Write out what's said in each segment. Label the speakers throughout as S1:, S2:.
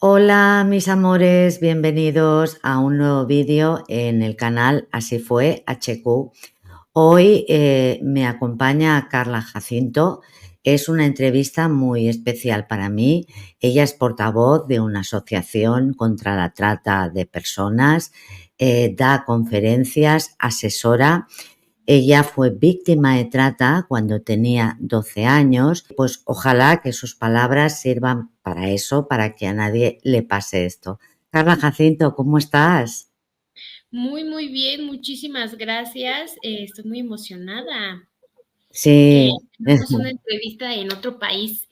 S1: Hola mis amores, bienvenidos a un nuevo vídeo en el canal Así fue HQ. Hoy me acompaña Carla Jacinto. Es una entrevista muy especial para mí. Ella es portavoz de una asociación contra la trata de personas, da conferencias, asesora. Ella fue víctima de trata cuando tenía 12 años. Pues ojalá que sus palabras sirvan para eso, para que a nadie le pase esto. Carla Jacinto, ¿cómo estás?
S2: Muy, muy bien, muchísimas gracias. Estoy muy emocionada que
S1: Sí,
S2: tenemos una entrevista en otro país.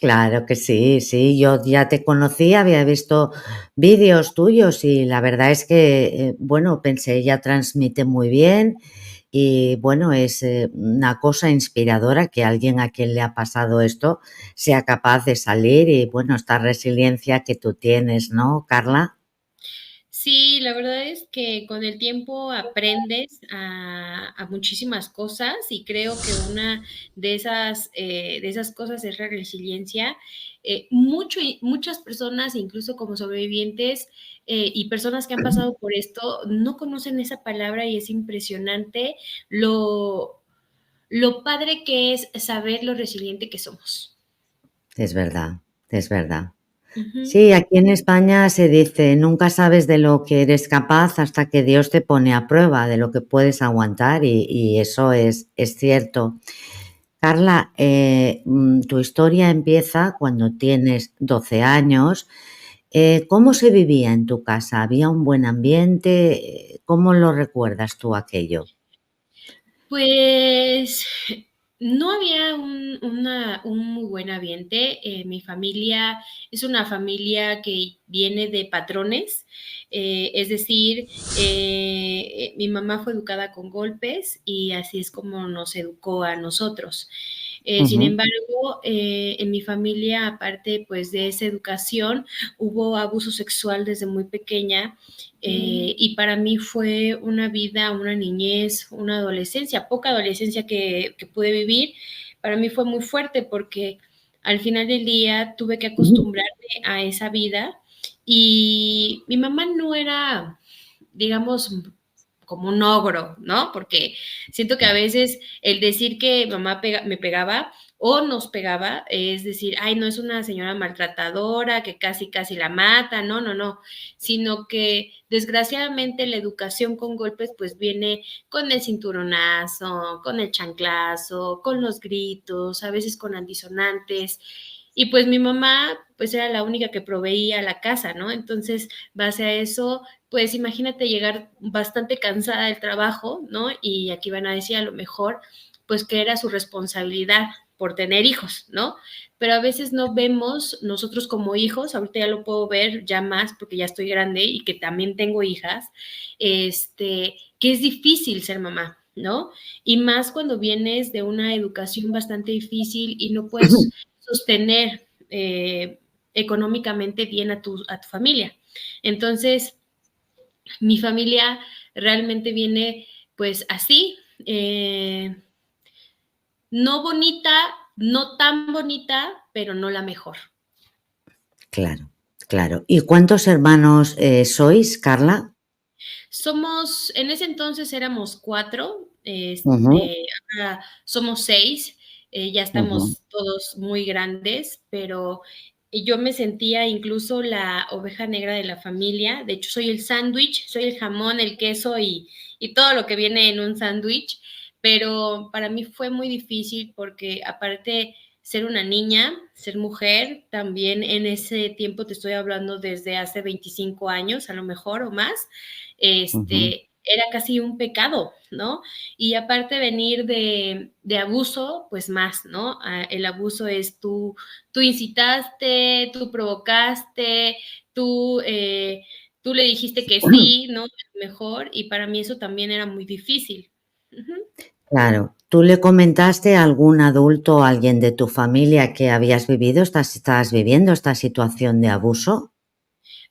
S1: claro que sí, sí. Yo ya te conocí, había visto vídeos tuyos y la verdad es que, bueno, pensé, ella transmite muy bien y bueno, es una cosa inspiradora que alguien a quien le ha pasado esto sea capaz de salir y bueno, esta resiliencia que tú tienes, ¿no, Carla?
S2: Sí, la verdad es que con el tiempo aprendes a muchísimas cosas y creo que una de esas cosas es la resiliencia. Muchas personas, incluso como sobrevivientes y personas que han pasado por esto, no conocen esa palabra y es impresionante lo padre que es saber lo resiliente que somos.
S1: Es verdad, es verdad.
S2: Ujú.
S1: Sí, aquí en España se dice, nunca sabes de lo que eres capaz hasta que Dios te pone a prueba, de lo que puedes aguantar y eso es cierto. Carla, tu historia empieza cuando tienes 12 años. ¿Cómo se vivía en tu casa? ¿Había un buen ambiente? ¿Cómo lo recuerdas tú aquello?
S2: Pues no había un muy buen ambiente. Mi familia es una familia que viene de patrones, es decir, mi mamá fue educada con golpes y así es como nos educó a nosotros. Sin
S1: Ujú,
S2: embargo, en mi familia, aparte pues de esa educación, hubo abuso sexual desde muy pequeña y para mí fue una vida, una niñez, una adolescencia, poca adolescencia que pude vivir. Para mí fue muy fuerte porque al final del día tuve que acostumbrarme a esa vida y mi mamá no era, digamos, como un ogro, ¿no? Porque siento que a veces el decir que me pegaba o nos pegaba es decir, ay, no es una señora maltratadora que casi, casi la mata, no, no, no, sino que desgraciadamente la educación con golpes pues viene con el cinturonazo, con el chanclazo, con los gritos, a veces con antisonantes. Y pues mi mamá pues era la única que proveía la casa, ¿no? Entonces, base a eso, pues imagínate llegar bastante cansada del trabajo, ¿no? Y aquí van a decir a lo mejor, pues que era su responsabilidad por tener hijos, ¿no? Pero a veces no vemos nosotros como hijos, ahorita ya lo puedo ver ya más porque ya estoy grande y que también tengo hijas, que es difícil ser mamá, ¿no? Y más cuando vienes de una educación bastante difícil y no puedes sostener económicamente bien a tu familia. Entonces, mi familia realmente viene pues así, no bonita, no tan bonita, pero no la mejor.
S1: claro, claro. ¿Y cuántos hermanos sois, Carla?
S2: Somos, en ese entonces éramos cuatro,
S1: Ujú,
S2: ahora somos seis, ya
S1: ujú.
S2: estamos todos muy grandes, pero yo me sentía incluso la oveja negra de la familia. De hecho, soy el sándwich, soy el jamón, el queso y todo lo que viene en un sándwich, pero para mí fue muy difícil porque aparte ser una niña, ser mujer, también en ese tiempo te estoy hablando desde hace 25 años, a lo mejor o más,
S1: Ujú.
S2: era casi un pecado, ¿no? Y aparte venir de abuso, pues más, ¿no? El abuso es tú incitaste, tú provocaste, tú, tú le dijiste que sí, ¿no? Mejor, y para mí eso también era muy difícil. Ujú.
S1: Claro. ¿Tú le comentaste a algún adulto o alguien de tu familia que habías vivido, estabas viviendo esta situación de abuso?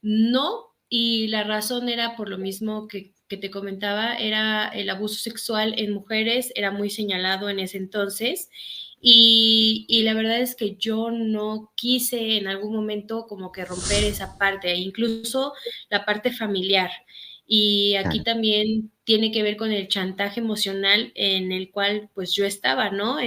S2: No, y la razón era por lo mismo que te comentaba, era el abuso sexual en mujeres, era muy señalado en ese entonces, y la verdad es que yo no quise en algún momento como que romper esa parte, incluso la parte familiar. Y aquí
S1: claro.
S2: también tiene que ver con el chantaje emocional en el cual pues yo estaba, ¿no?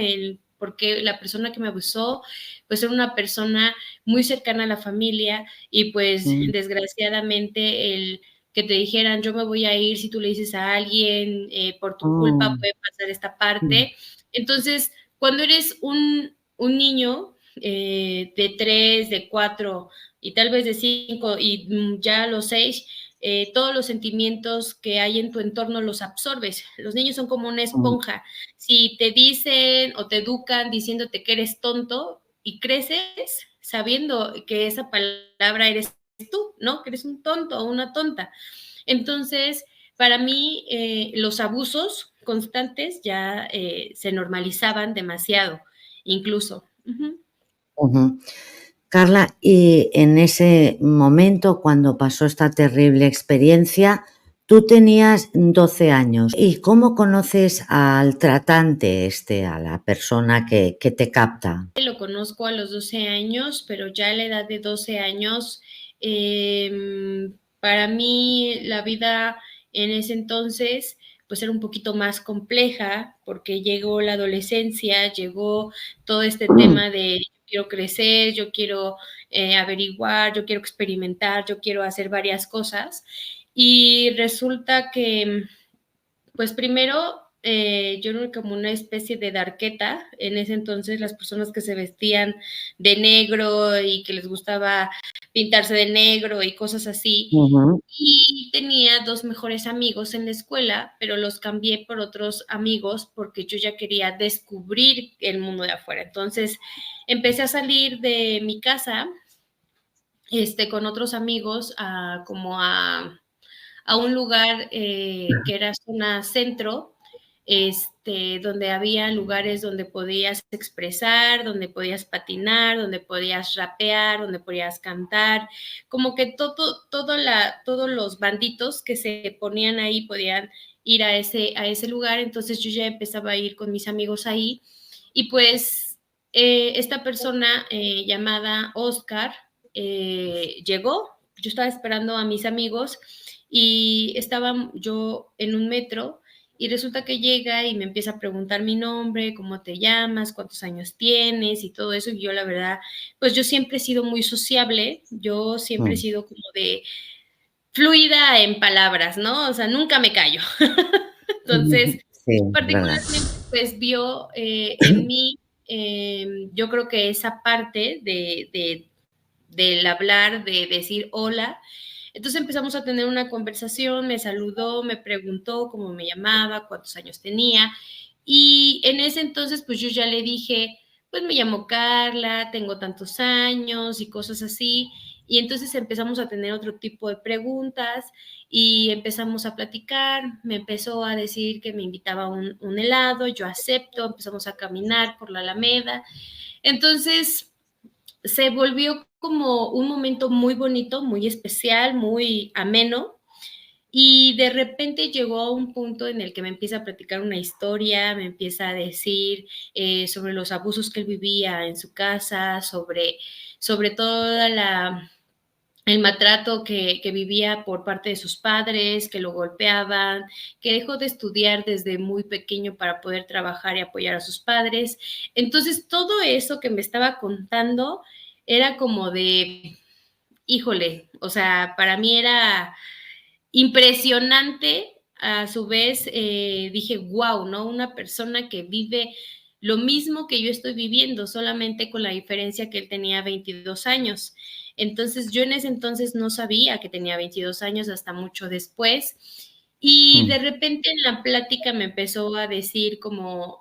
S2: Porque la persona que me abusó pues era una persona muy cercana a la familia y pues
S1: Mm,
S2: desgraciadamente el que te dijeran yo me voy a ir si tú le dices a alguien, por tu culpa
S1: mm,
S2: puede pasar esta
S1: mm,
S2: parte. Entonces, cuando eres un niño de 3, de 4 y tal vez de 5 y ya a los 6, todos los sentimientos que hay en tu entorno los absorbes. Los niños son como una
S1: mm,
S2: esponja. Si te dicen o te educan diciéndote que eres tonto y creces sabiendo que esa palabra eres tú, ¿no? Que eres un tonto o una tonta. Entonces, para mí, los abusos constantes ya se normalizaban demasiado, incluso. Uh-huh.
S1: ujú. Carla, y en ese momento, cuando pasó esta terrible experiencia, tú tenías 12 años. ¿Y cómo conoces al tratante a la persona que te capta?
S2: Lo conozco a los 12 años, pero ya a la edad de 12 años, para mí la vida en ese entonces pues era un poquito más compleja porque llegó la adolescencia, llegó todo este tema de yo quiero crecer, yo quiero averiguar, yo quiero experimentar, yo quiero hacer varias cosas y resulta que pues primero, yo era como una especie de darqueta. En ese entonces, las personas que se vestían de negro y que les gustaba pintarse de negro y cosas así.
S1: Ujú,
S2: Y tenía dos mejores amigos en la escuela, pero los cambié por otros amigos porque yo ya quería descubrir el mundo de afuera. Entonces, empecé a salir de mi casa con otros amigos como a un lugar que era zona centro, donde había lugares donde podías expresar, donde podías patinar, donde podías rapear, donde podías cantar, como que todos los banditos que se ponían ahí podían ir a ese lugar, entonces yo ya empezaba a ir con mis amigos ahí y pues esta persona llamada Oscar llegó, yo estaba esperando a mis amigos y estaba yo en un metro y resulta que llega y me empieza a preguntar mi nombre, cómo te llamas, cuántos años tienes y todo eso. Y yo la verdad, pues yo siempre he sido muy sociable, yo siempre he
S1: mm,
S2: sido como de fluida en palabras, ¿no? O sea, nunca me callo. Entonces,
S1: ujú. Sí, verdad.
S2: particularmente, pues vio en mí, yo creo que esa parte del hablar, de decir hola, entonces empezamos a tener una conversación, me saludó, me preguntó cómo me llamaba, cuántos años tenía. Y en ese entonces, pues yo ya le dije, pues me llamo Carla, tengo tantos años y cosas así. Y entonces empezamos a tener otro tipo de preguntas y empezamos a platicar. Me empezó a decir que me invitaba a un helado, yo acepto, empezamos a caminar por la Alameda. Entonces, se volvió como un momento muy bonito, muy especial, muy ameno. Y de repente llegó a un punto en el que me empieza a platicar una historia, me empieza a decir sobre los abusos que él vivía en su casa, sobre toda el maltrato que vivía por parte de sus padres, que lo golpeaban, que dejó de estudiar desde muy pequeño para poder trabajar y apoyar a sus padres. Entonces, todo eso que me estaba contando era como de, híjole, o sea, para mí era impresionante. A su vez, dije, wow, ¿no? Una persona que vive lo mismo que yo estoy viviendo, solamente con la diferencia que él tenía 22 años. Entonces, yo en ese entonces no sabía que tenía 22 años hasta mucho después. Y
S1: Mm,
S2: de repente en la plática me empezó a decir como,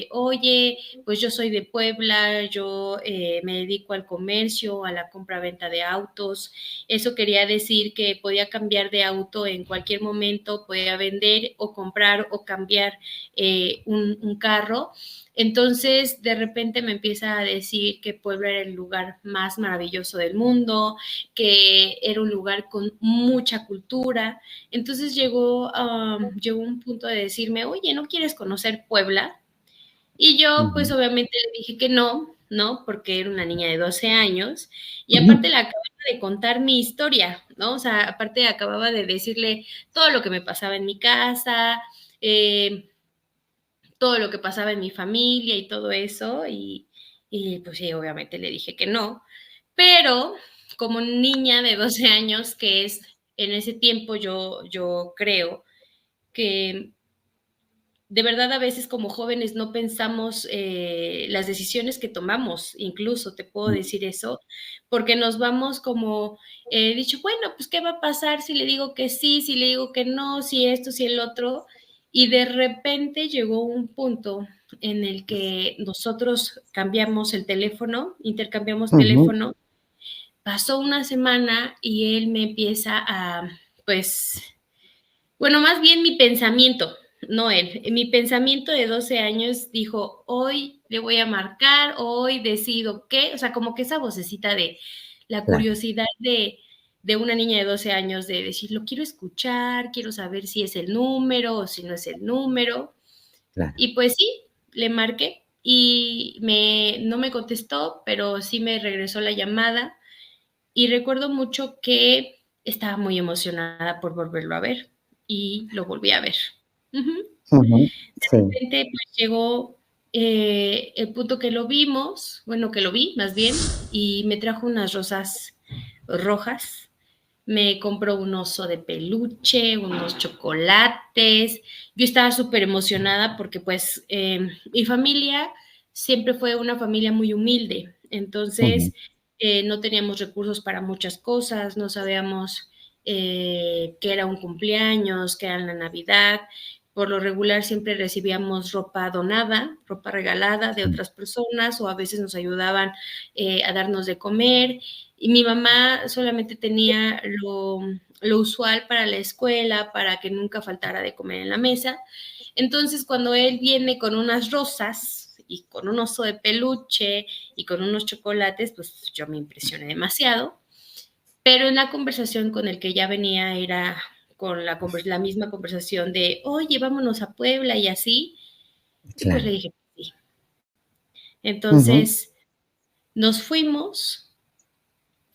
S2: oye, pues yo soy de Puebla, yo me dedico al comercio, a la compra-venta de autos. Eso quería decir que podía cambiar de auto en cualquier momento, podía vender o comprar o cambiar un carro. Entonces, de repente me empieza a decir que Puebla era el lugar más maravilloso del mundo, que era un lugar con mucha cultura. Entonces llegó un punto de decirme, oye, ¿no quieres conocer Puebla? Y yo, pues
S1: Ujú.
S2: obviamente le dije que no, ¿no? Porque era una niña de 12 años y aparte
S1: Ujú.
S2: le acababa de contar mi historia, ¿no? O sea, aparte acababa de decirle todo lo que me pasaba en mi casa, eh, todo lo que pasaba en mi familia y todo eso, y pues sí, obviamente le dije que no, pero como niña de 12 años, que es en ese tiempo yo creo que de verdad a veces como jóvenes no pensamos las decisiones que tomamos, incluso te puedo decir eso, porque nos vamos como dicho, bueno, pues qué va a pasar si le digo que sí, si le digo que no, si esto, si el otro, y de repente llegó un punto en el que nosotros cambiamos el teléfono, intercambiamos
S1: Ujú.
S2: teléfono, pasó una semana y él me empieza a, pues, bueno, más bien mi pensamiento, no él. Mi pensamiento de 12 años dijo, hoy le voy a marcar, hoy decido qué, o sea, como que esa vocecita de la
S1: Claro,
S2: curiosidad de una niña de 12 años de decir, lo quiero escuchar, quiero saber si es el número o si no es el número.
S1: claro.
S2: Y pues sí, le marqué y no me contestó, pero sí me regresó la llamada y recuerdo mucho que estaba muy emocionada por volverlo a ver y lo volví a ver. Ujú.
S1: Ujú.
S2: De
S1: Sí.
S2: repente, pues llegó el punto que lo vimos, bueno, que lo vi más bien, y me trajo unas rosas rojas. Me compró un oso de peluche, unos chocolates. Yo estaba súper emocionada porque pues mi familia siempre fue una familia muy humilde.
S1: Ujú.
S2: Entonces no teníamos recursos para muchas cosas, no sabíamos qué era un cumpleaños, qué era la Navidad. Por lo regular siempre recibíamos ropa donada, ropa regalada de
S1: Sí.
S2: otras personas o a veces nos ayudaban a darnos de comer y mi mamá solamente tenía lo usual para la escuela, para que nunca faltara de comer en la mesa. Entonces, cuando él viene con unas rosas y con un oso de peluche y con unos chocolates, pues yo me impresioné demasiado. Pero en la conversación con el que ya venía era con la misma conversación de, oye, vámonos a Puebla y así. Y pues le
S1: Claro.
S2: dije, sí.
S1: Ujú.
S2: Entonces nos fuimos.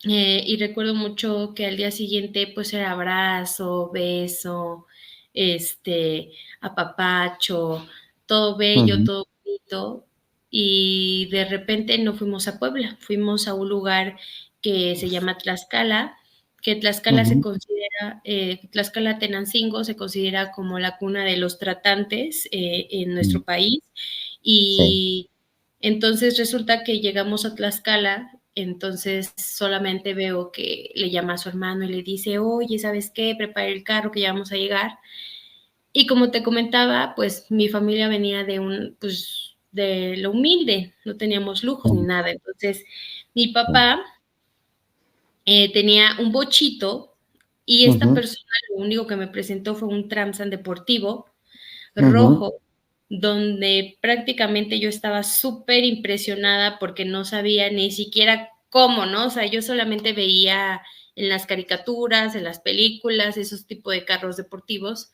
S2: Y recuerdo mucho que al día siguiente, pues era abrazo, beso, apapacho, todo bello,
S1: Ujú.
S2: todo bonito. Y de repente no fuimos a Puebla, fuimos a un lugar que se llama Tlaxcala, que Tlaxcala se
S1: Ujú.
S2: considera, Tlaxcala Tenancingo se considera como la cuna de los tratantes en
S1: Mm.
S2: nuestro país.
S1: Sí.
S2: Y entonces resulta que llegamos a Tlaxcala, entonces solamente veo que le llama a su hermano y le dice, oye, ¿sabes qué? Prepara el carro que ya vamos a llegar. Y como te comentaba, pues mi familia venía pues de lo humilde, no teníamos lujos ni
S1: Ujú.
S2: nada. Entonces mi
S1: Sí.
S2: papá tenía un bochito y esta
S1: Ujú.
S2: persona lo único que me presentó fue un Transan deportivo
S1: Ujú.
S2: rojo, donde prácticamente yo estaba súper impresionada porque no sabía ni siquiera cómo, ¿no? O sea, yo solamente veía en las caricaturas, en las películas, esos tipos de carros deportivos.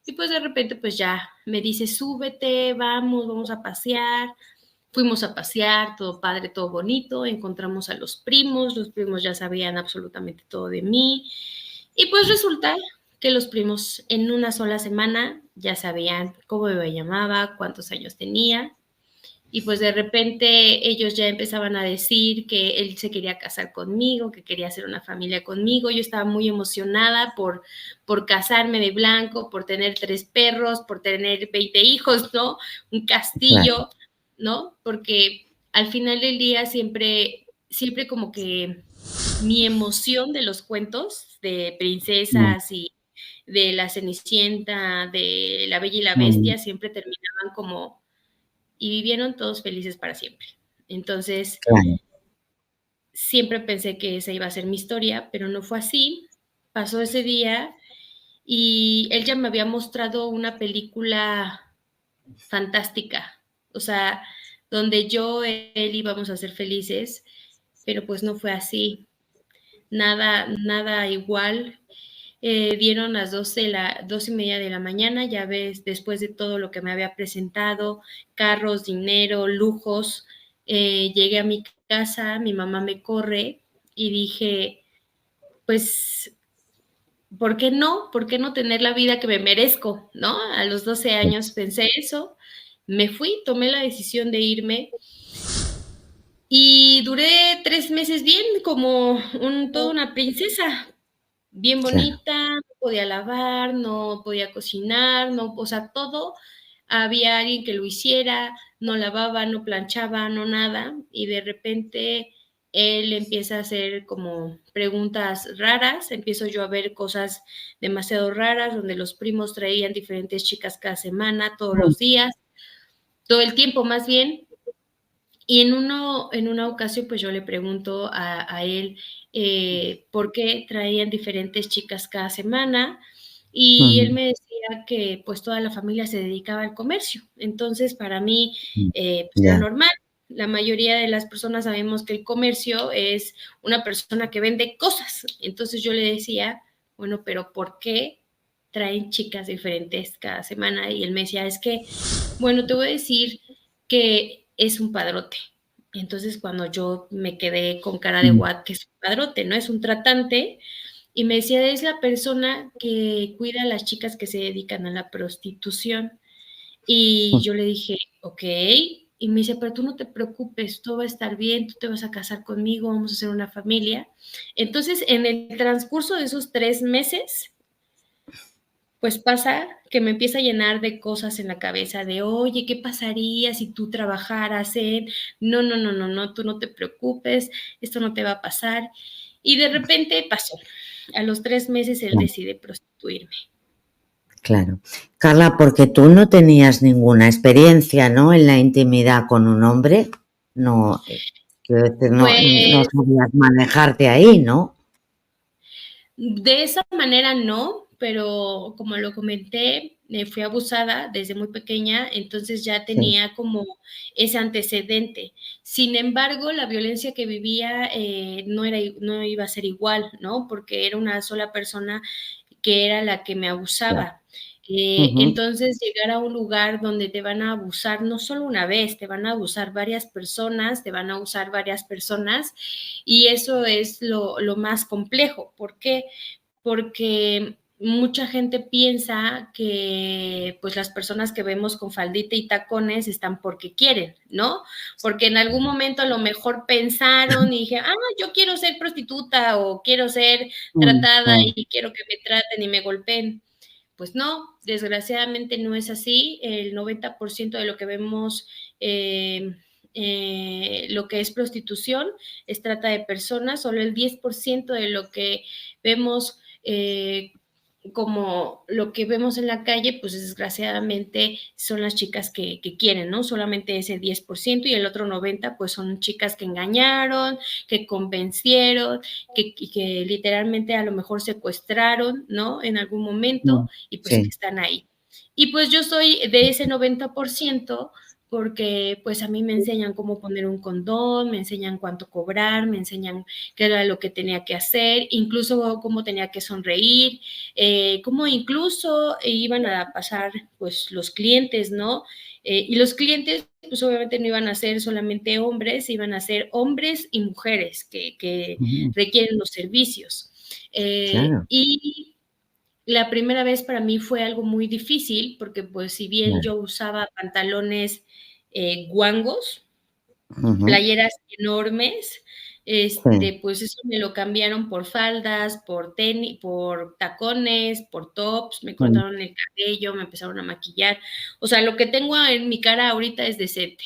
S2: Y pues de repente, pues ya me dice, súbete, vamos a pasear. Fuimos a pasear, todo padre, todo bonito, encontramos a los primos ya sabían absolutamente todo de mí. Y pues resulta que los primos en una sola semana ya sabían cómo me llamaba, cuántos años tenía. Y pues de repente ellos ya empezaban a decir que él se quería casar conmigo, que quería hacer una familia conmigo. Yo estaba muy emocionada por casarme de blanco, por tener 3 perros, por tener 20 hijos, ¿no? Un
S1: Claro.
S2: castillo, ¿no? Porque al final del día siempre como que mi emoción de los cuentos de
S1: Mm.
S2: princesas y de la Cenicienta, de La Bella y la
S1: Mm.
S2: Bestia, siempre terminaban como y vivieron todos felices para siempre. Entonces,
S1: Claro.
S2: siempre pensé que esa iba a ser mi historia, pero no fue así. Pasó ese día y él ya me había mostrado una película fantástica, o sea, donde él íbamos a ser felices, pero pues no fue así, nada igual. dieron las 12:30 de la mañana, ya ves, después de todo lo que me había presentado, carros, dinero, lujos, llegué a mi casa, mi mamá me corre y dije, pues, ¿por qué no? ¿Por qué no tener la vida que me merezco? ¿No? A los 12 años pensé eso, me fui, tomé la decisión de irme y duré 3 meses bien, como toda una princesa, bien
S1: claro.
S2: bonita, no podía lavar, no podía cocinar, no, o sea, todo había alguien que lo hiciera, no lavaba, no planchaba, no nada, y de repente él empieza a hacer como preguntas raras, empiezo yo a ver cosas demasiado raras, donde los primos traían diferentes chicas cada semana, todos
S1: Mm,
S2: los días, todo el tiempo más bien, y en una ocasión, pues yo le pregunto a él por qué traían diferentes chicas cada semana y él
S1: mm,
S2: me decía que pues toda la familia se dedicaba al comercio. Entonces, para mí,
S1: mm.
S2: pues era
S1: Ya.
S2: normal. La mayoría de las personas sabemos que el comercio es una persona que vende cosas. Entonces yo le decía, bueno, pero ¿por qué traen chicas diferentes cada semana? Y él me decía, es que, bueno, te voy a decir que es un padrote. Entonces, cuando yo me quedé con cara de
S1: Mm,
S2: what, que es un padrote, ¿no? Es un tratante. Y me decía, es la persona que cuida a las chicas que se dedican a la prostitución. Y
S1: mm.
S2: yo le dije, ok. Y me dice, pero tú no te preocupes, todo va a estar bien, tú te vas a casar conmigo, vamos a hacer una familia. Entonces, en el transcurso de esos 3 meses, pues pasa que me empieza a llenar de cosas en la cabeza de, oye, ¿qué pasaría si tú trabajaras en, no, no, no, no, no, tú no te preocupes, esto no te va a pasar? Y de repente pasó. A los 3 meses él
S1: Claro,
S2: decide prostituirme.
S1: claro. Carla, porque tú no tenías ninguna experiencia, ¿no? En la intimidad con un hombre. No, quiero decir, no
S2: Pues
S1: sabías manejarte ahí, ¿no?
S2: de esa manera no, pero como lo comenté, fui abusada desde muy pequeña, entonces ya
S1: Sí,
S2: tenía como ese antecedente. Sin embargo, la violencia que vivía no iba a ser igual, ¿no? Porque era una sola persona que era la que me
S1: claro.
S2: abusaba.
S1: Ujú,
S2: Entonces, llegar a un lugar donde te van a abusar no solo una vez, te van a abusar varias personas, te van a usar varias personas, y eso es lo más complejo. ¿Por qué? Porque mucha gente piensa que pues las personas que vemos con faldita y tacones están porque quieren, ¿no? Porque en algún momento a lo mejor pensaron y dije, ah, yo quiero ser prostituta o quiero ser
S1: mm,
S2: tratada
S1: mm,
S2: y quiero que me traten y me golpeen. Pues no, desgraciadamente no es así. El 90% de lo que vemos, lo que es prostitución, es trata de personas, solo el 10% de lo que vemos como lo que vemos en la calle, pues desgraciadamente son las chicas que quieren, ¿no? Solamente ese 10% y el otro 90% pues son chicas que engañaron, que convencieron, que literalmente a lo mejor secuestraron, ¿no? En algún momento
S1: mm.
S2: y pues que
S1: Sí.
S2: están ahí. Y pues yo soy de ese 90% porque pues a mí me enseñan cómo poner un condón, me enseñan cuánto cobrar, me enseñan qué era lo que tenía que hacer, incluso cómo tenía que sonreír, cómo incluso iban a pasar pues los clientes, ¿no? Y los clientes pues obviamente no iban a ser solamente hombres, iban a ser hombres y mujeres que
S1: Ujú,
S2: requieren los servicios.
S1: claro,
S2: Y la primera vez para mí fue algo muy difícil porque pues si bien
S1: claro.
S2: yo usaba pantalones guangos,
S1: Ujú,
S2: playeras enormes,
S1: sí,
S2: pues eso me lo cambiaron por faldas, por tenis, por tacones, por tops, me
S1: sí.
S2: cortaron el cabello, me empezaron a maquillar. O sea, lo que tengo en mi cara ahorita es decente.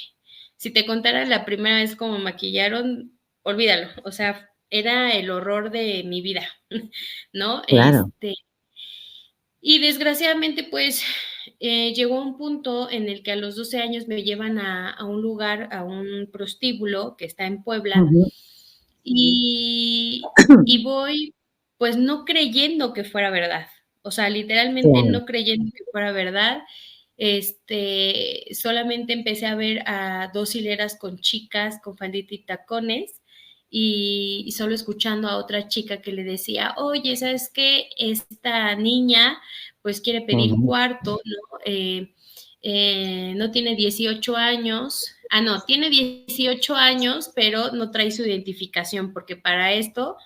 S2: Si te contara la primera vez cómo me maquillaron, olvídalo. O sea, era el horror de mi vida, ¿no?
S1: Claro.
S2: Y desgraciadamente, pues, llegó un punto en el que a los 12 años me llevan a un lugar, a un prostíbulo que está en Puebla,
S1: Ujú.
S2: y voy, pues, no creyendo que fuera verdad. O sea, literalmente
S1: Claro.
S2: no creyendo que fuera verdad. Solamente empecé a ver a 2 hileras con chicas con faldita y tacones, y solo escuchando a otra chica que le decía, oye, ¿sabes qué? Esta niña pues quiere pedir
S1: ujú,
S2: cuarto, ¿no? No tiene 18 años, no, tiene 18 años, pero no trae su identificación, porque para esto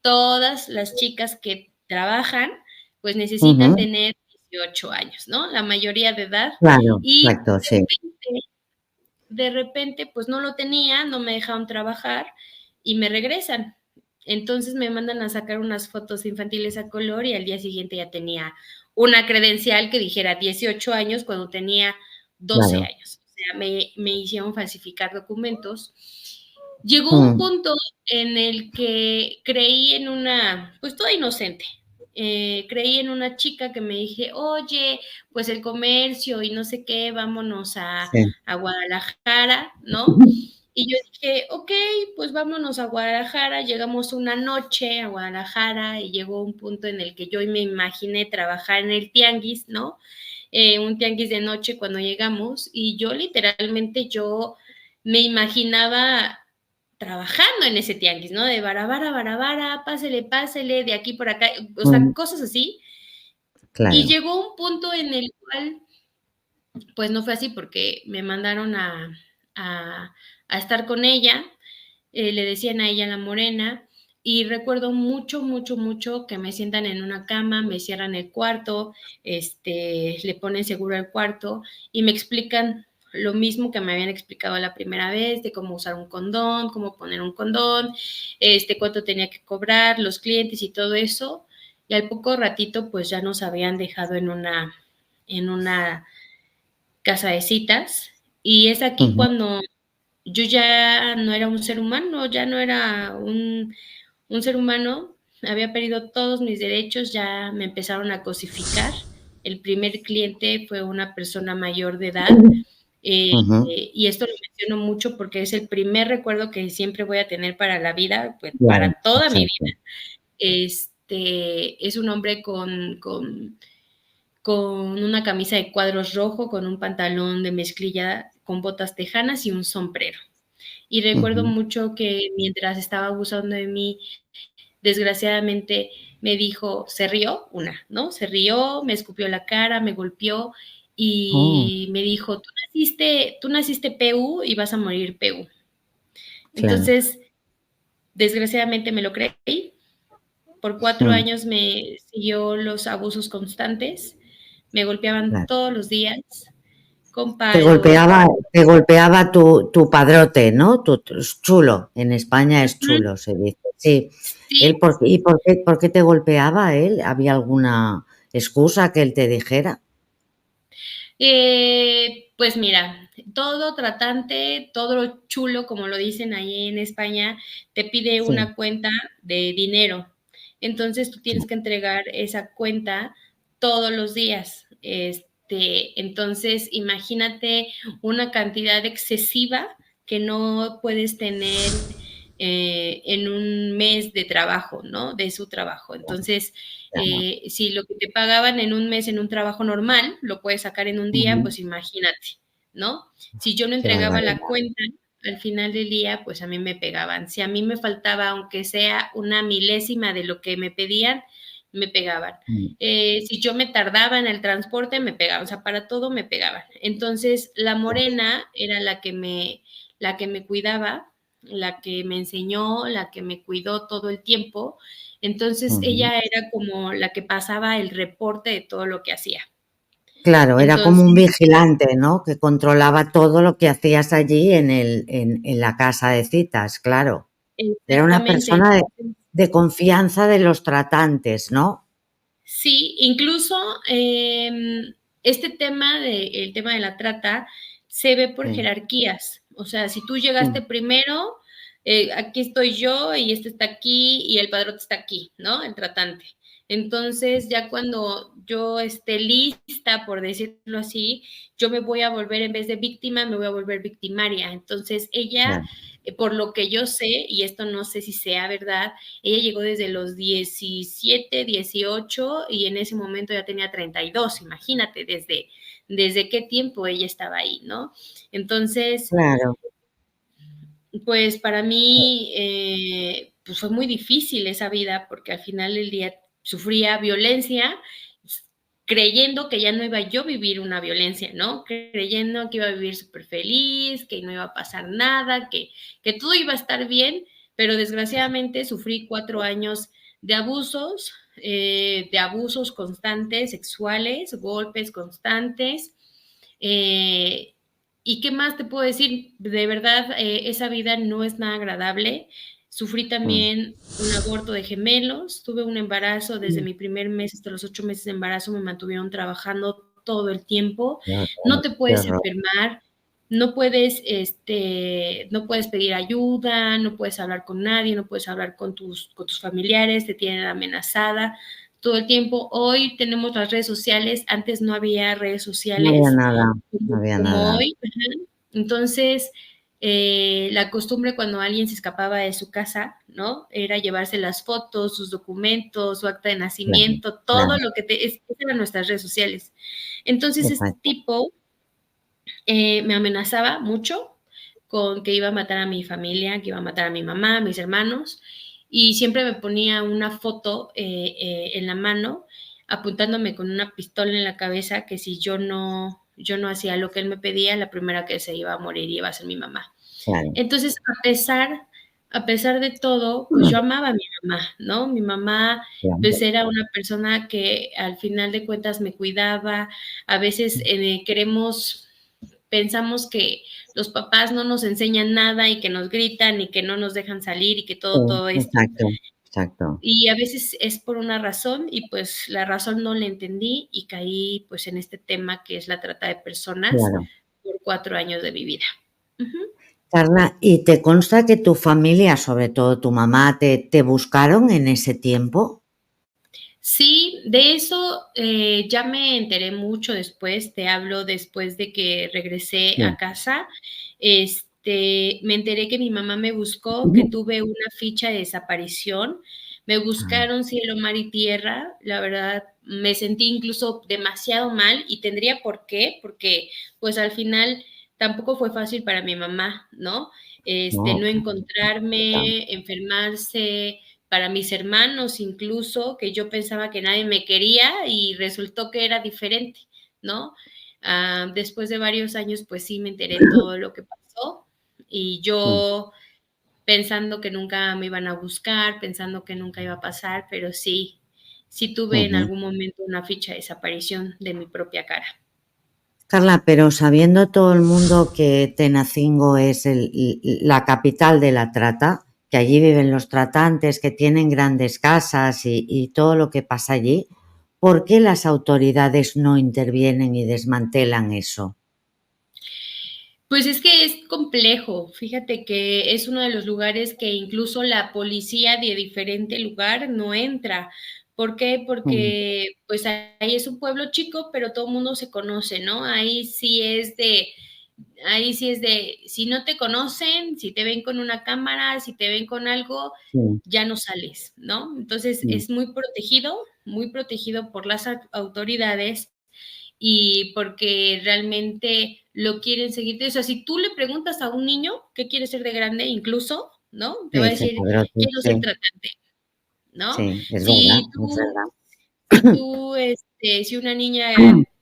S2: todas las chicas que trabajan pues necesitan
S1: ujú.
S2: tener 18 años, ¿no? La mayoría de edad.
S1: Claro,
S2: Y
S1: exacto, sí.
S2: de repente, pues no lo tenía, no me dejaron trabajar y me regresan. Entonces me mandan a sacar unas fotos infantiles a color y al día siguiente ya tenía una credencial que dijera 18 años cuando tenía 12
S1: Claro.
S2: años. O sea, me hicieron falsificar documentos. Llegó un
S1: Mm,
S2: punto en el que creí en una, pues toda inocente, creí en una chica que me dije, oye, pues el comercio y no sé qué, vámonos
S1: sí.
S2: a Guadalajara, ¿no? Y yo dije, ok, pues vámonos a Guadalajara. Llegamos una noche a Guadalajara y llegó un punto en el que yo me imaginé trabajar en el tianguis, ¿no? Un tianguis de noche cuando llegamos y yo literalmente yo me imaginaba trabajando en ese tianguis, ¿no? De barabara, barabara, pásele, pásele, de aquí por acá, o sea,
S1: Mm,
S2: cosas así. Y
S1: claro.
S2: llegó un punto en el cual pues no fue así porque me mandaron a estar con ella, le decían a ella la morena, y recuerdo mucho, mucho, mucho que me sientan en una cama, me cierran el cuarto, le ponen seguro el cuarto y me explican lo mismo que me habían explicado la primera vez, de cómo usar un condón, cómo poner un condón, cuánto tenía que cobrar, los clientes y todo eso. Y al poco ratito, pues ya nos habían dejado en una casa de citas y es aquí
S1: Ujú.
S2: cuando yo ya no era un ser humano, ya no era un ser humano, había perdido todos mis derechos, ya me empezaron a cosificar. El primer cliente fue una persona mayor de edad
S1: Ujú.
S2: y esto lo menciono mucho porque es el primer recuerdo que siempre voy a tener para la vida, pues
S1: Claro,
S2: para toda mi
S1: exacto.
S2: vida. Es un hombre con una camisa de cuadros rojo, con un pantalón de mezclilla, con botas tejanas y un sombrero. Y recuerdo
S1: Ujú.
S2: mucho que mientras estaba abusando de mí, desgraciadamente me dijo, se rió, ¿no? Se rió, me escupió la cara, me golpeó
S1: Oh,
S2: y me dijo, tú naciste PU y vas a morir PU.
S1: claro,
S2: Entonces, desgraciadamente me lo creí. Por 4
S1: mm,
S2: años me siguió los abusos constantes, me golpeaban
S1: claro.
S2: todos los días, con palos.
S1: Te golpeaba tu padrote, ¿no? Es chulo. En España es chulo, se dice. Sí.
S2: Sí,
S1: ¿Y por qué te golpeaba él? ¿Había alguna excusa que él te dijera?
S2: pues mira, todo tratante, todo lo chulo, como lo dicen ahí en España, te pide
S1: Sí,
S2: una cuenta de dinero. Entonces tú tienes
S1: claro.
S2: que entregar esa cuenta todos los días. Entonces, imagínate una cantidad excesiva que no puedes tener en un mes de trabajo, ¿no? De su trabajo. Entonces,
S1: Claro.
S2: si lo que te pagaban en un mes en un trabajo normal, lo puedes sacar en un día,
S1: Ujú.
S2: pues imagínate, ¿no? Si yo no
S1: Qué
S2: entregaba la
S1: barbaridad.
S2: cuenta al final del día, pues a mí me pegaban. Si a mí me faltaba, aunque sea una milésima de lo que me pedían, me pegaban.
S1: Mm,
S2: Si yo me tardaba en el transporte, me pegaban. O sea, para todo me pegaban. Entonces, la
S1: claro.
S2: morena era la que me cuidaba, la que me enseñó, la que me cuidó todo el tiempo. Entonces
S1: Ujú.
S2: ella era como la que pasaba el reporte de todo lo que hacía.
S1: Claro, era como
S2: Entonces,
S1: un vigilante, ¿no? Que controlaba todo lo que hacías allí en la casa de citas, claro. Era una
S2: exactamente.
S1: persona
S2: Entonces,
S1: de confianza de los tratantes, ¿no?
S2: sí, incluso el tema de la trata se ve por
S1: Sí,
S2: jerarquías. O sea, si tú
S1: sí,
S2: llegaste primero, aquí estoy yo y este está aquí y el padrote está aquí, ¿no? El tratante. Entonces, ya cuando yo esté lista, por decirlo así, yo me voy a volver, en vez de víctima, me voy a volver victimaria. Entonces, ella,
S1: claro.
S2: por lo que yo sé, y esto no sé si sea verdad, ella llegó desde los 17, 18 y en ese momento ya tenía 32. Imagínate desde qué tiempo ella estaba ahí, ¿no? Entonces,
S1: Claro.
S2: Pues para mí, pues fue muy difícil esa vida porque al final del día sufría violencia creyendo que ya no iba yo a vivir una violencia, ¿no? Creyendo que iba a vivir súper feliz, que no iba a pasar nada, que todo iba a estar bien, pero desgraciadamente sufrí 4 años de abusos constantes, sexuales, golpes constantes, eh, ¿y qué más te puedo decir? De verdad, esa vida no es nada agradable. Sufrí también un aborto de gemelos, tuve un embarazo desde mi primer mes hasta los 8 meses de embarazo, me mantuvieron trabajando todo el tiempo.
S1: Qué
S2: No
S1: horror,
S2: te
S1: qué
S2: puedes
S1: horror.
S2: enfermar, no puedes pedir ayuda, no puedes hablar con nadie, no puedes hablar con tus familiares, te tienen amenazada todo el tiempo. Hoy tenemos las redes sociales, antes no había redes
S1: No había
S2: sociales
S1: nada, no
S2: como,
S1: había
S2: como
S1: nada.
S2: hoy. Ajá. Entonces, la costumbre cuando alguien se escapaba de su casa, ¿no? Era llevarse las fotos, sus documentos, su acta de
S1: Claro,
S2: nacimiento, todo
S1: claro,
S2: lo que esas eran nuestras redes sociales. Entonces, este
S1: exacto.
S2: tipo me amenazaba mucho con que iba a matar a mi familia, que iba a matar a mi mamá, a mis hermanos, y siempre me ponía una foto en la mano, apuntándome con una pistola en la cabeza, que si yo no hacía lo que él me pedía, la primera que se iba a morir iba a ser mi mamá.
S1: Claro,
S2: Entonces, a pesar de todo, pues yo amaba a mi mamá, ¿no? Mi mamá, pues
S1: claro.
S2: era una persona que al final de cuentas me cuidaba. A veces pensamos que los papás no nos enseñan nada y que nos gritan y que no nos dejan salir y que
S1: Sí,
S2: todo esto.
S1: exacto, exacto.
S2: Y a veces es por una razón y pues la razón no la entendí y caí pues en este tema que es la trata de personas
S1: Claro.
S2: por 4 años de mi vida. Ujú.
S1: Carla, ¿y te consta que tu familia, sobre todo tu mamá, te buscaron en ese tiempo?
S2: Sí, de eso ya me enteré mucho después, te hablo después de que regresé a
S1: Sí.
S2: casa. Me enteré que mi mamá me buscó, que tuve una ficha de desaparición. Me
S1: Ah,
S2: buscaron cielo, mar y tierra. La verdad, me sentí incluso demasiado mal y tendría por qué, porque pues al final tampoco fue fácil para mi mamá, ¿no?
S1: no,
S2: No
S1: claro,
S2: encontrarme, enfermarse, para mis hermanos incluso, que yo pensaba que nadie me quería y resultó que era diferente, ¿no? Después de varios años, pues sí me enteré todo lo que pasó y
S1: mm,
S2: yo pensando que nunca me iban a buscar, pensando que nunca iba a pasar, pero sí, sí tuve en
S1: ujú.
S2: algún momento una ficha de desaparición de mi propia cara.
S1: Carla, pero sabiendo todo el mundo que Tenancingo es la capital de la trata, que allí viven los tratantes, que tienen grandes casas y todo lo que pasa allí, ¿por qué las autoridades no intervienen y desmantelan eso?
S2: Pues es que es complejo. Fíjate que es uno de los lugares que incluso la policía de diferente lugar no entra. ¿Por qué?
S1: Mm,
S2: Porque pues ahí es un pueblo chico, pero todo el mundo se conoce, ¿no? Ahí sí es de, si no te conocen, si te ven con una cámara, si te ven con algo,
S1: sí,
S2: ya no sales, ¿no? Entonces
S1: mm,
S2: es muy protegido por las autoridades y porque realmente lo quieren seguir. O sea, si tú le preguntas a un niño qué quiere ser de grande, incluso, ¿no? Te va a
S1: sí, se
S2: decir,
S1: padrote,
S2: quiero ser
S1: sí,
S2: tratante, ¿no?
S1: sí, es verdad,
S2: Si
S1: es
S2: tú,
S1: verdad.
S2: si una niña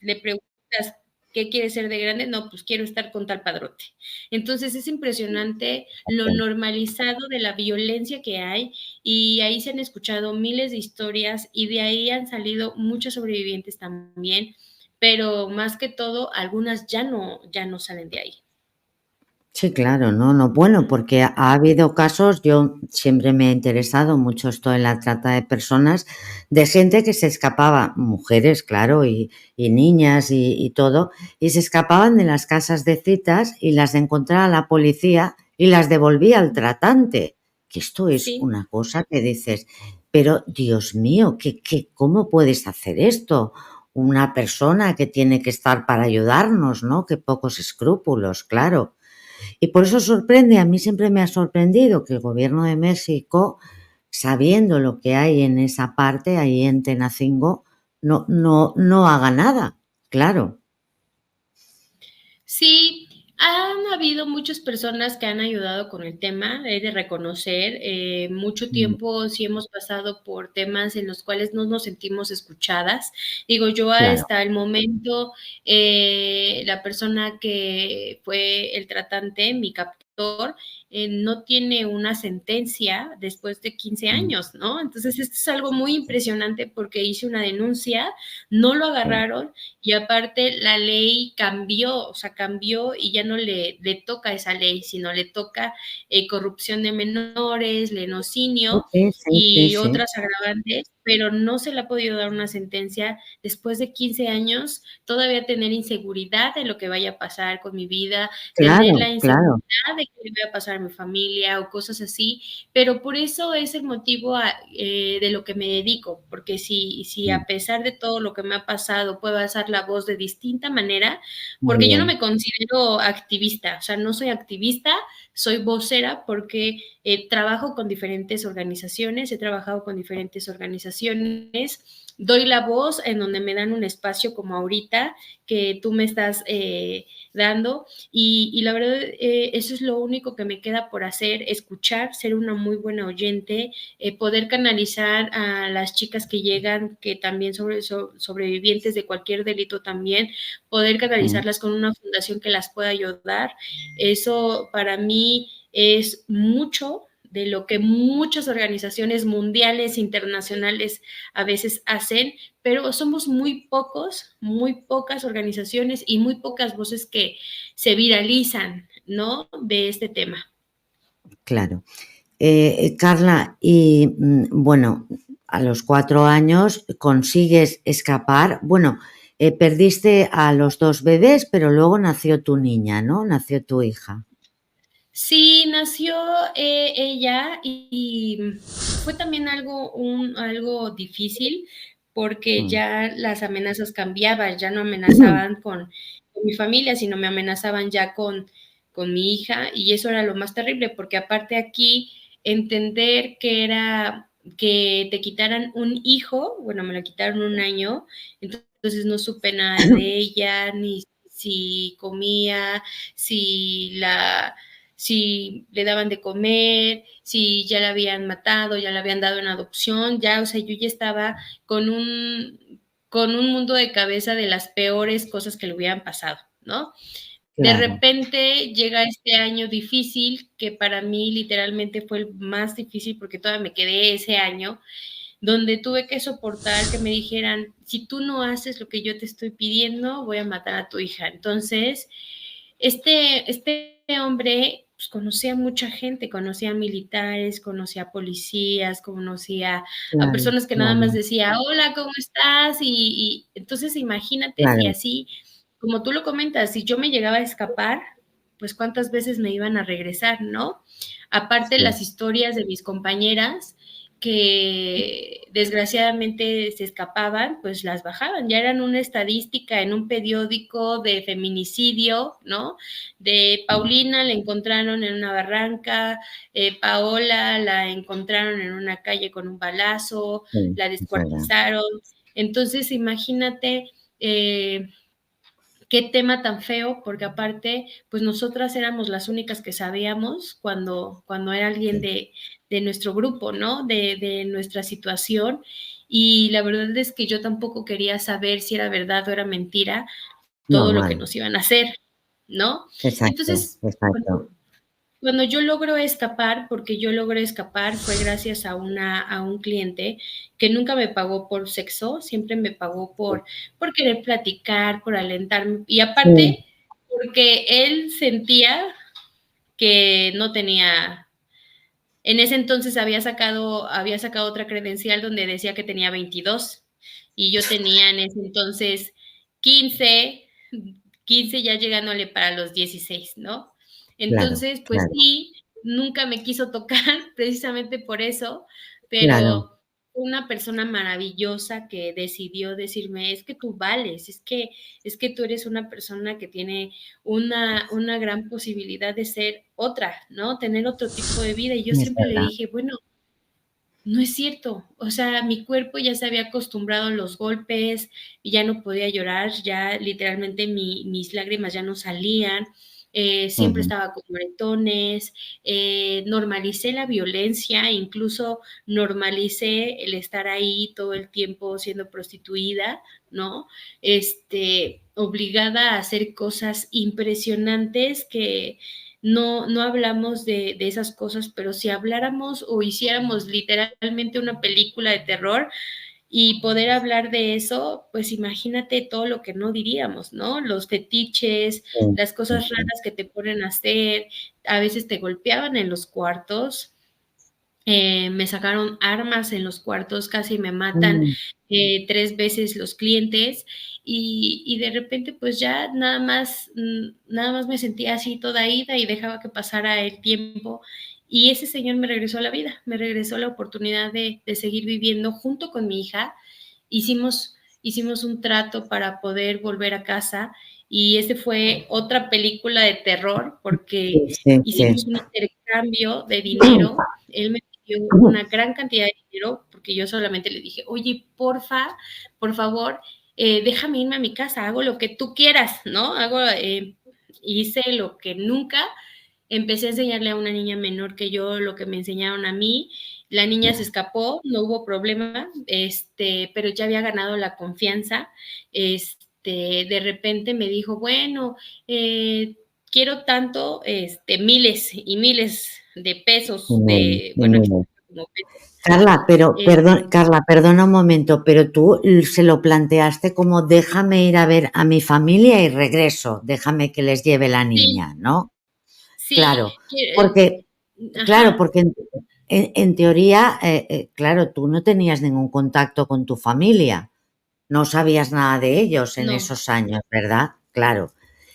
S2: le preguntas qué quiere ser de grande, no, pues quiero estar con tal padrote. Entonces es impresionante lo normalizado de la violencia que hay y ahí se han escuchado miles de historias y de ahí han salido muchos sobrevivientes también, pero más que todo, algunas ya no salen de ahí.
S1: Sí, claro, no, no, bueno, porque ha habido casos, yo siempre me he interesado mucho esto en la trata de personas, de gente que se escapaba, mujeres, claro, y niñas y todo, y se escapaban de las casas de citas y las encontraba la policía y las devolvía al tratante. Que esto es
S2: Sí.
S1: una cosa que dices, pero Dios mío, cómo puedes hacer esto? Una persona que tiene que estar para ayudarnos, ¿no? Qué pocos escrúpulos, claro. Y por eso sorprende, a mí siempre me ha sorprendido que el gobierno de México, sabiendo lo que hay en esa parte, ahí en Tenacingo, no haga nada. Claro.
S2: Sí, Han habido muchas personas que han ayudado con el tema, he de reconocer, mucho
S1: Mm,
S2: tiempo sí hemos pasado por temas en los cuales no nos sentimos escuchadas. Digo, yo
S1: claro.
S2: hasta el momento, la persona que fue el tratante, mi captor, no tiene una sentencia después de 15
S1: Mm,
S2: años, ¿no? Entonces, esto es algo muy
S1: sí,
S2: impresionante porque hice una denuncia, no lo
S1: sí.
S2: agarraron y aparte la ley cambió, o sea, cambió y ya no le toca esa ley, sino le toca corrupción de menores,
S1: Sí,
S2: lenocinio
S1: sí, sí, sí,
S2: y
S1: sí.
S2: otras agravantes, pero no se le ha podido dar una sentencia después de 15 años, todavía tener inseguridad de lo que vaya a pasar con mi vida, tener la
S1: Claro,
S2: inseguridad
S1: claro.
S2: de qué le va a pasar a mi familia o cosas así, pero por eso es el motivo de lo que me dedico, porque si
S1: Mm,
S2: a pesar de todo lo que me ha pasado puedo alzar la voz de distinta manera,
S1: muy
S2: porque yo no
S1: bien.
S2: me considero activista, o sea, no soy activista, soy vocera porque trabajo con diferentes organizaciones, he trabajado con diferentes organizaciones, doy la voz en donde me dan un espacio como ahorita que tú me estás dando y la verdad eso es lo único que me queda por hacer, escuchar, ser una muy buena oyente, poder canalizar a las chicas que llegan, que también sobrevivientes de cualquier delito también, poder
S1: Mm,
S2: canalizarlas con una fundación que las pueda ayudar. Eso para mí es mucho de lo que muchas organizaciones mundiales, internacionales a veces hacen, pero somos muy pocos, muy pocas organizaciones y muy pocas voces que se viralizan, ¿no? De este tema.
S1: claro. Carla, y bueno, a los 4 años consigues escapar. Bueno, perdiste a los dos bebés, pero luego nació tu niña, ¿no? Nació tu hija.
S2: Sí, nació ella y fue también algo difícil porque
S1: Mm.
S2: ya las amenazas cambiaban, ya no amenazaban con mi familia, sino me amenazaban ya con mi hija y eso era lo más terrible porque aparte aquí entender que era que te quitaran un hijo, bueno, me lo quitaron 1 año, entonces no supe nada de ella, ni si comía, si la si le daban de comer, si ya la habían matado, ya la habían dado en adopción, ya, o sea, yo ya estaba con con un mundo de cabeza de las peores cosas que le hubieran pasado, ¿no? De
S1: Claro,
S2: repente llega este año difícil, que para mí literalmente fue el más difícil porque todavía me quedé ese año, donde tuve que soportar que me dijeran, si tú no haces lo que yo te estoy pidiendo, voy a matar a tu hija. Entonces, este hombre pues, conocía a mucha gente, conocía a militares, conocía a policías, conocía a
S1: claro,
S2: personas que nada más
S1: claro,
S2: decía, hola, ¿cómo estás? Y entonces imagínate si
S1: claro,
S2: así, como tú lo comentas, si yo me llegaba a escapar, pues cuántas veces me iban a regresar, ¿no? Aparte
S1: sí,
S2: las historias de mis compañeras que desgraciadamente se escapaban, pues las bajaban, ya eran una estadística en un periódico de feminicidio, ¿no? De
S1: mm,
S2: Paulina la encontraron en una barranca, Paola la encontraron en una calle con un balazo,
S1: sí,
S2: la
S1: es verdad.
S2: descuartizaron. Entonces, imagínate qué tema tan feo, porque aparte, pues nosotras éramos las únicas que sabíamos cuando era alguien
S1: Sí.
S2: de nuestro grupo, ¿no? De nuestra situación. Y la verdad es que yo tampoco quería saber si era verdad o era mentira todo lo que
S1: Normal.
S2: nos iban a hacer, ¿no?
S1: Exacto,
S2: Entonces,
S1: exacto.
S2: cuando yo logro escapar, porque yo logré escapar, fue gracias a un cliente que nunca me pagó por sexo, siempre me pagó por querer platicar, por alentarme, y
S1: Sí,
S2: aparte, porque él sentía que no tenía, en ese entonces había sacado otra credencial donde decía que tenía 22 y yo tenía en ese entonces 15, 15 ya llegándole para los 16, ¿no?
S1: claro,
S2: Entonces, pues
S1: claro,
S2: sí, nunca me quiso tocar precisamente por eso,
S1: claro,
S2: pero una persona maravillosa que decidió decirme, es que tú vales, es que tú eres una persona que tiene una gran posibilidad de ser otra, ¿no? Tener otro tipo de vida. Y yo
S1: es
S2: siempre le
S1: verdad.
S2: dije, bueno, no es cierto. O sea, mi cuerpo ya se había acostumbrado a los golpes y ya no podía llorar, ya literalmente mis lágrimas ya no salían. siempre estaba con moretones, normalicé la violencia, incluso normalicé el estar ahí todo el tiempo siendo prostituida, ¿no? Obligada a hacer cosas impresionantes que no hablamos de esas cosas, pero si habláramos o hiciéramos literalmente una película de terror, y poder hablar de eso, pues imagínate todo lo que no diríamos, ¿no? Los fetiches, las cosas raras que te ponen a hacer, a veces te golpeaban en los cuartos, me sacaron armas en los cuartos, casi me matan 3 veces los clientes y de repente pues ya nada más me sentía así toda ida y dejaba que pasara el tiempo y ese señor me regresó a la vida, me regresó la oportunidad de seguir viviendo junto con mi hija. Hicimos un trato para poder volver a casa y ese fue otra película de terror porque
S1: Sí,
S2: hicimos
S1: sí.
S2: un intercambio de dinero. Él me pidió una gran cantidad de dinero porque yo solamente le dije, oye, porfa, por favor, déjame irme a mi casa, hago lo que tú quieras, ¿no? Hice lo que nunca. Empecé a enseñarle a una niña menor que yo lo que me enseñaron a mí. La niña se escapó, no hubo problema, pero ya había ganado la confianza. De repente me dijo, bueno, quiero tanto, miles y miles de pesos, bueno, como pesos.
S1: Carla, pero
S2: Eh,
S1: perdón, Carla, perdona un momento, pero tú se lo planteaste como déjame ir a ver a mi familia y regreso, déjame que les lleve la
S2: sí,
S1: niña, ¿no?
S2: sí,
S1: Claro, porque, claro,
S2: ajá,
S1: porque en teoría, claro, tú no tenías ningún contacto con tu familia, no sabías nada de ellos en
S2: no.
S1: esos años, ¿verdad? Claro.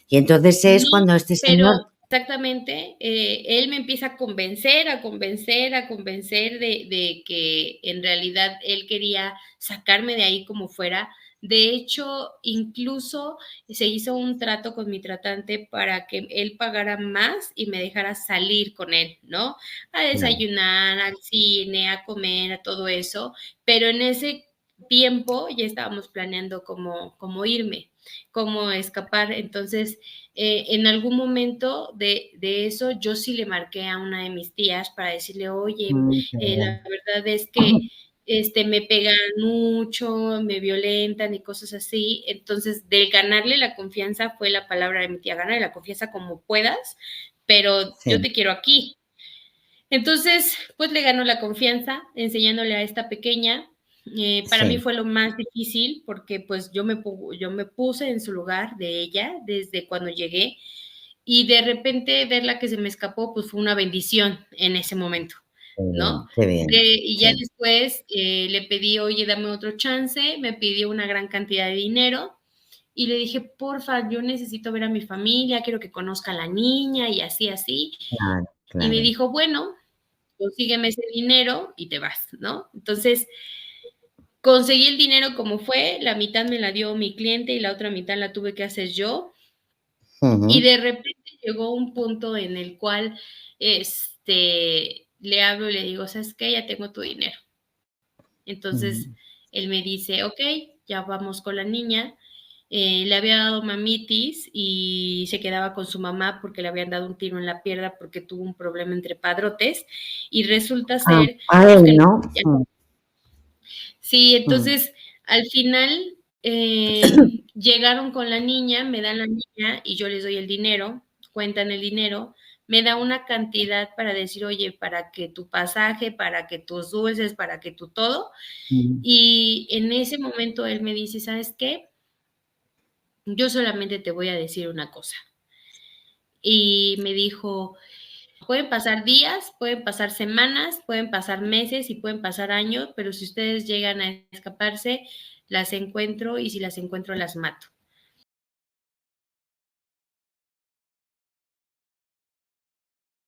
S1: Y entonces es
S2: No,
S1: cuando este
S2: pero
S1: señor,
S2: exactamente, él me empieza a convencer, a convencer de que en realidad él quería sacarme de ahí como fuera. De hecho, incluso se hizo un trato con mi tratante para que él pagara más y me dejara salir con él, ¿no? A
S1: claro,
S2: desayunar, al cine, a comer, a todo eso. Pero en ese tiempo ya estábamos planeando cómo irme, cómo escapar. Entonces, en algún momento de eso, yo sí le marqué a una de mis tías para decirle, oye,
S1: qué bien.
S2: la verdad es que me pegan mucho, me violentan y cosas así. Entonces, del ganarle la confianza fue la palabra de mi tía, ganarle la confianza como puedas, pero yo
S1: Sí,
S2: te quiero aquí. Entonces, pues le ganó la confianza enseñándole a esta pequeña. Para mí
S1: sí.
S2: fue lo más difícil porque pues yo me puse en su lugar de ella desde cuando llegué y de repente verla que se me escapó, pues fue una bendición en ese momento, ¿no?
S1: Qué bien,
S2: Y ya
S1: sí,
S2: después le pedí, oye, dame otro chance, me pidió una gran cantidad de dinero y le dije, porfa, yo necesito ver a mi familia, quiero que conozca a la niña y así, así.
S1: claro,
S2: Y me
S1: claro.
S2: dijo, bueno, consígueme ese dinero y te vas, ¿no? Entonces, conseguí el dinero como fue, la mitad me la dio mi cliente y la otra mitad la tuve que hacer yo. Y
S1: Ujú,
S2: de repente llegó un punto en el cual, le hablo y le digo, ¿sabes qué? Ya tengo tu dinero. Entonces,
S1: ujú.
S2: él me dice, ok, ya vamos con la niña. Le había dado mamitis y se quedaba con su mamá porque le habían dado un tiro en la pierna porque tuvo un problema entre padrotes y resulta
S1: Ah,
S2: ser
S1: a
S2: pues, que
S1: él, ¿no?
S2: sí,
S1: Mm.
S2: entonces al final llegaron con la niña, me dan la niña y yo les doy el dinero, cuentan el dinero, me da una cantidad para decir, oye, para que tu pasaje, para que tus dulces, para que tu todo.
S1: Mm,
S2: Y en ese momento él me dice, ¿sabes qué? Yo solamente te voy a decir una cosa. Y me dijo, pueden pasar días, pueden pasar semanas, pueden pasar meses y pueden pasar años, pero si ustedes llegan a escaparse, las encuentro y si las encuentro las mato.